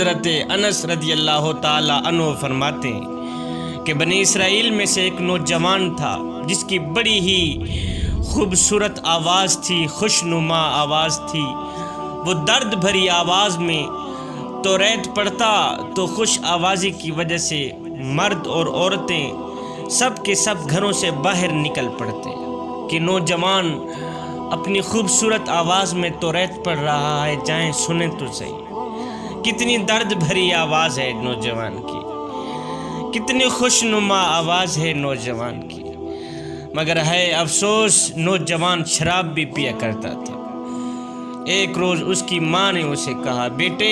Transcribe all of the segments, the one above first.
حضرت انس رضی اللہ تعالی عنہ فرماتے ہیں کہ بنی اسرائیل میں سے ایک نوجوان تھا جس کی بڑی ہی خوبصورت آواز تھی، خوشنما آواز تھی۔ وہ درد بھری آواز میں توریت پڑھتا تو خوش آوازی کی وجہ سے مرد اور عورتیں سب کے سب گھروں سے باہر نکل پڑتے کہ نوجوان اپنی خوبصورت آواز میں توریت پڑھ رہا ہے، جائیں سنیں تو صحیح۔ کتنی درد بھری آواز ہے نوجوان کی، کتنی خوشنما آواز ہے نوجوان کی، مگر ہے افسوس نوجوان شراب بھی پیا کرتا تھا۔ ایک روز اس کی ماں نے اسے کہا، بیٹے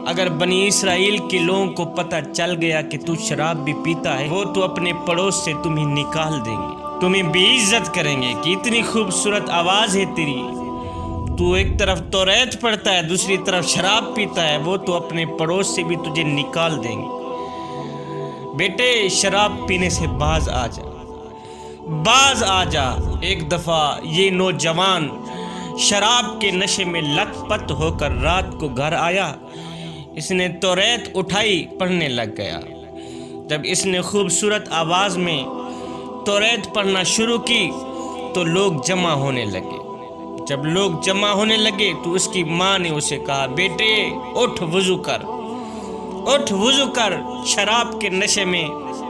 اگر بنی اسرائیل کے لوگوں کو پتہ چل گیا کہ تو شراب بھی پیتا ہے، وہ تو اپنے پڑوس سے تمہیں نکال دیں گے، تمہیں بے عزت کریں گے کہ اتنی خوبصورت آواز ہے تیری، تو ایک طرف توریت پڑھتا ہے دوسری طرف شراب پیتا ہے، وہ تو اپنے پڑوس سے بھی تجھے نکال دیں گے۔ بیٹے شراب پینے سے باز آ جا، باز آ جا۔ ایک دفعہ یہ نوجوان شراب کے نشے میں لت پت ہو کر رات کو گھر آیا۔ اس نے توریت اٹھائی، پڑھنے لگ گیا۔ جب اس نے خوبصورت آواز میں توریت پڑھنا شروع کی تو لوگ جمع ہونے لگے۔ جب لوگ جمع ہونے لگے تو اس کی ماں نے اسے کہا، بیٹے اٹھ وضو کر، اٹھ وضو کر، شراب کے نشے میں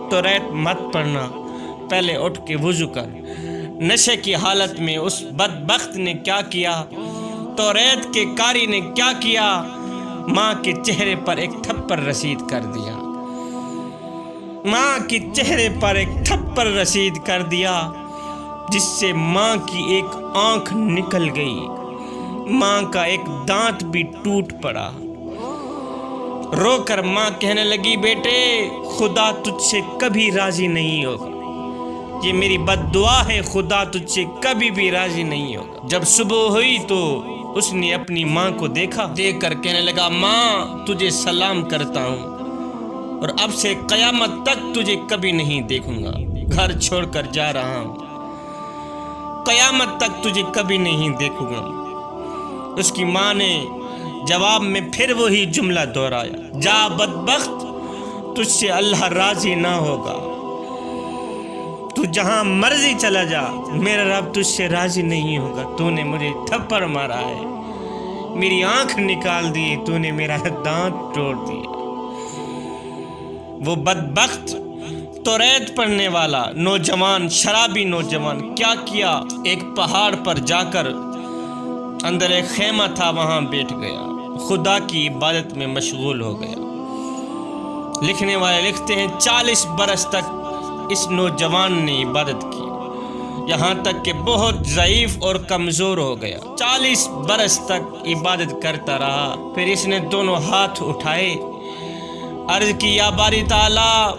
توریت مت پڑھنا، پہلے اٹھ کے وضو کر۔ نشے کی حالت میں اس بدبخت نے کیا کیا، توریت کے قاری نے کیا کیا، ماں کے چہرے پر ایک تھپڑ رسید کر دیا، ماں کے چہرے پر ایک تھپڑ رسید کر دیا، جس سے ماں کی ایک آنکھ نکل گئی، ماں کا ایک دانت بھی ٹوٹ پڑا۔ رو کر ماں کہنے لگی، بیٹے خدا تجھ سے کبھی راضی نہیں ہوگا، یہ میری بد دعا ہے، خدا تجھ سے کبھی بھی راضی نہیں ہوگا۔ جب صبح ہوئی تو اس نے اپنی ماں کو دیکھا، دیکھ کر کہنے لگا، ماں تجھے سلام کرتا ہوں اور اب سے قیامت تک تجھے کبھی نہیں دیکھوں گا، گھر چھوڑ کر جا رہا ہوں، قیامت تک تجھے کبھی نہیں دیکھوں گا۔ اس کی ماں نے جواب میں پھر وہی جملہ دہرایا، جا بدبخت، تجھ سے اللہ راضی نہ ہوگا، تو جہاں مرضی چلا جا، میرا رب تجھ سے راضی نہیں ہوگا۔ تو نے مجھے تھپڑ مارا ہے، میری آنکھ نکال دی، تو نے میرا دانت توڑ دیا۔ وہ بدبخت توریت پڑھنے والا نوجوان، شرابی نوجوان کیا کیا، ایک پہاڑ پر جا کر اندر ایک خیمہ تھا، وہاں بیٹھ گیا، خدا کی عبادت میں مشغول ہو گیا۔ لکھنے والے لکھتے ہیں 40 برس تک اس نوجوان نے عبادت کی، یہاں تک کہ بہت ضعیف اور کمزور ہو گیا۔ 40 برس تک عبادت کرتا رہا، پھر اس نے دونوں ہاتھ اٹھائے، عرض کی، یا باری تعالیٰ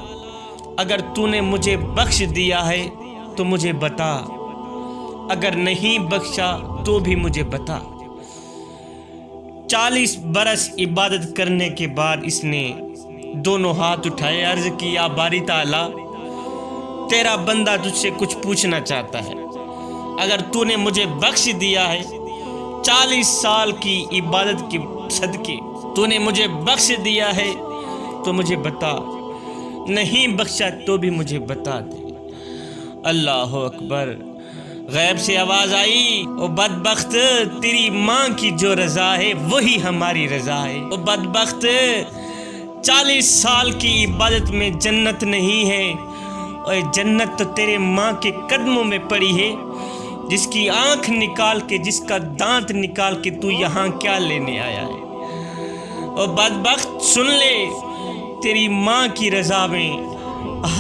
اگر تو نے مجھے بخش دیا ہے تو مجھے بتا، اگر نہیں بخشا تو بھی مجھے بتا۔ 40 برس عبادت کرنے کے بعد اس نے دونوں ہاتھ اٹھائے، عرض کی، یا باری تعالیٰ تیرا بندہ تجھ سے کچھ پوچھنا چاہتا ہے، اگر تو نے مجھے بخش دیا ہے 40 سال کی عبادت کے صدقے، تو نے مجھے بخش دیا ہے تو مجھے بتا، نہیں بخشا تو بھی مجھے بتا دے۔ اللہ اکبر۔ غیب سے آواز آئی، او بدبخت تیری ماں کی جو رضا ہے وہی ہماری رضا ہے۔ او بدبخت 40 سال کی عبادت میں جنت نہیں ہے، اور جنت تو تیرے ماں کے قدموں میں پڑی ہے، جس کی آنکھ نکال کے، جس کا دانت نکال کے تو یہاں کیا لینے آیا ہے۔ اور بدبخت سن لے، تیری ماں کی رضا میں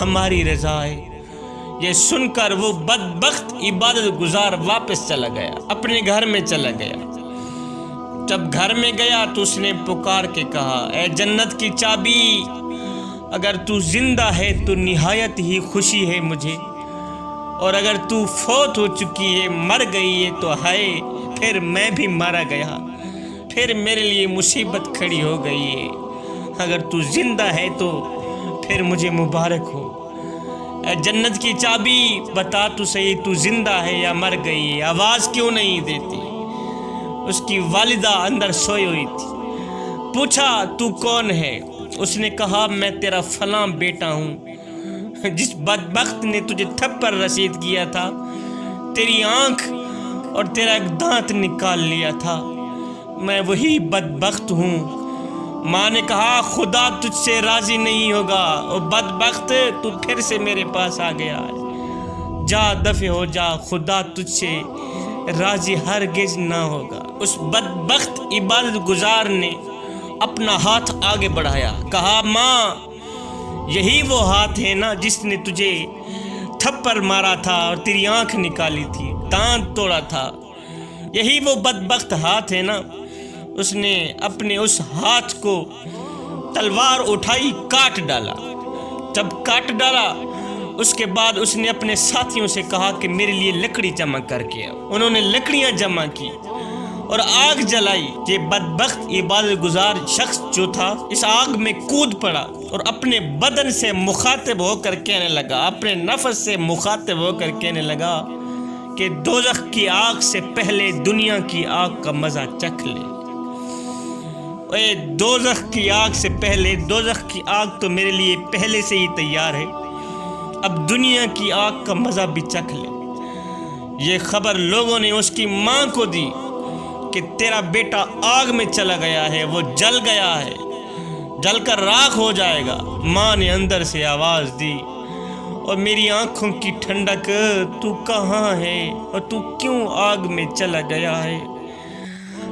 ہماری رضا ہے۔ یہ سن کر وہ بدبخت عبادت گزار واپس چلا گیا، اپنے گھر میں چلا گیا۔ جب گھر میں گیا تو اس نے پکار کے کہا، اے جنت کی چابی، اگر تو زندہ ہے تو نہایت ہی خوشی ہے مجھے، اور اگر تو فوت ہو چکی ہے، مر گئی ہے تو ہائے، پھر میں بھی مارا گیا، پھر میرے لیے مصیبت کھڑی ہو گئی ہے۔ اگر تو زندہ ہے تو پھر مجھے مبارک ہو۔ اے جنت کی چابی، بتا تو صحیح، تو زندہ ہے یا مر گئی ہے، آواز کیوں نہیں دیتی؟ اس کی والدہ اندر سوئی ہوئی تھی، پوچھا تو کون ہے؟ اس نے کہا میں تیرا فلاں بیٹا ہوں جس بدبخت نے تجھے تھپڑ رسید کیا تھا، تیری آنکھ اور تیرا ایک دانت نکال لیا تھا، میں وہی بدبخت ہوں۔ ماں نے کہا خدا تجھ سے راضی نہیں ہوگا، او بدبخت تو پھر سے میرے پاس آ گیا ہے، جا دفع ہو جا، خدا تجھ سے راضی ہرگز نہ ہوگا۔ اس بدبخت عبادت گزار نے اپنا ہاتھ آگے بڑھایا، کہا ماں یہی وہ ہاتھ ہے نا جس نے تجھے تھپڑ مارا تھا اور تیری آنکھ نکالی تھی، دانت توڑا تھا، یہی وہ بدبخت ہاتھ ہے نا۔ اس نے اپنے اس ہاتھ کو تلوار اٹھائی، کاٹ ڈالا۔ جب کاٹ ڈالا اس کے بعد اس نے اپنے ساتھیوں سے کہا کہ میرے لیے لکڑی جمع کر کے آؤ۔ انہوں نے لکڑیاں جمع کی اور آگ جلائی۔ یہ بدبخت عبادت گزار شخص جو تھا اس آگ میں کود پڑا اور اپنے بدن سے مخاطب ہو کر کہنے لگا، اپنے نفس سے مخاطب ہو کر کہنے لگا کہ دوزخ کی آگ سے پہلے دنیا کی آگ کا مزہ چکھ لے۔ اے دوزخ کی آگ سے پہلے، دوزخ کی آگ تو میرے لیے پہلے سے ہی تیار ہے، اب دنیا کی آگ کا مزہ بھی چکھ لے۔ یہ خبر لوگوں نے اس کی ماں کو دی کہ تیرا بیٹا آگ میں چلا گیا ہے، وہ جل گیا ہے، جل کر راکھ ہو جائے گا۔ ماں نے اندر سے آواز دی، اور میری آنکھوں کی ٹھنڈک تو کہاں ہے اور تو کیوں آگ میں چلا گیا ہے؟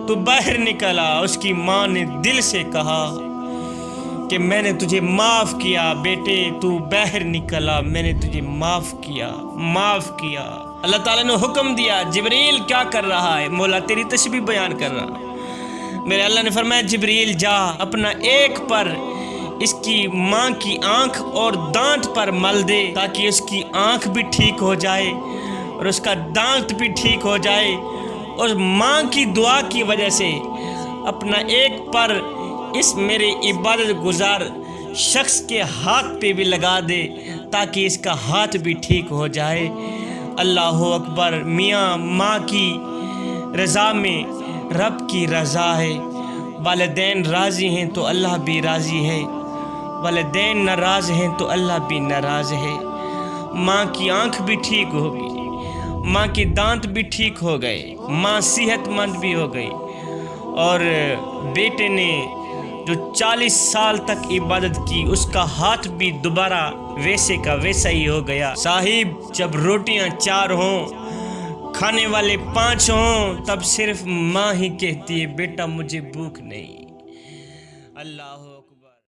تو باہر نکلا۔ اس کی ماں نے دل سے کہا کہ میں نے تجھے معاف کیا بیٹے، تو باہر نکلا، میں نے تجھے معاف کیا، معاف کیا۔ اللہ تعالیٰ نے حکم دیا، جبریل کیا کر رہا ہے؟ مولا تیری تسبیح بیان کر رہا۔ میرے اللہ نے فرمایا جبریل جا، اپنا ایک پر اس کی ماں کی آنکھ اور دانت پر مل دے تاکہ اس کی آنکھ بھی ٹھیک ہو جائے اور اس کا دانت بھی ٹھیک ہو جائے، اور ماں کی دعا کی وجہ سے اپنا ایک پر اس میرے عبادت گزار شخص کے ہاتھ پہ بھی لگا دے تاکہ اس کا ہاتھ بھی ٹھیک ہو جائے۔ اللہ اکبر۔ میاں ماں کی رضا میں رب کی رضا ہے۔ والدین راضی ہیں تو اللہ بھی راضی ہے، والدین ناراض ہیں تو اللہ بھی ناراض ہے۔ ماں کی آنکھ بھی ٹھیک ہوگی، ماں کے دانت بھی ٹھیک ہو گئے، ماں صحت مند بھی ہو گئی، اور بیٹے نے جو 40 سال تک عبادت کی اس کا ہاتھ بھی دوبارہ ویسے کا ویسا ہی ہو گیا۔ صاحب جب روٹیاں 4 ہوں، کھانے والے 5 ہوں، تب صرف ماں ہی کہتی ہے بیٹا مجھے بھوک نہیں۔ اللہ اکبر۔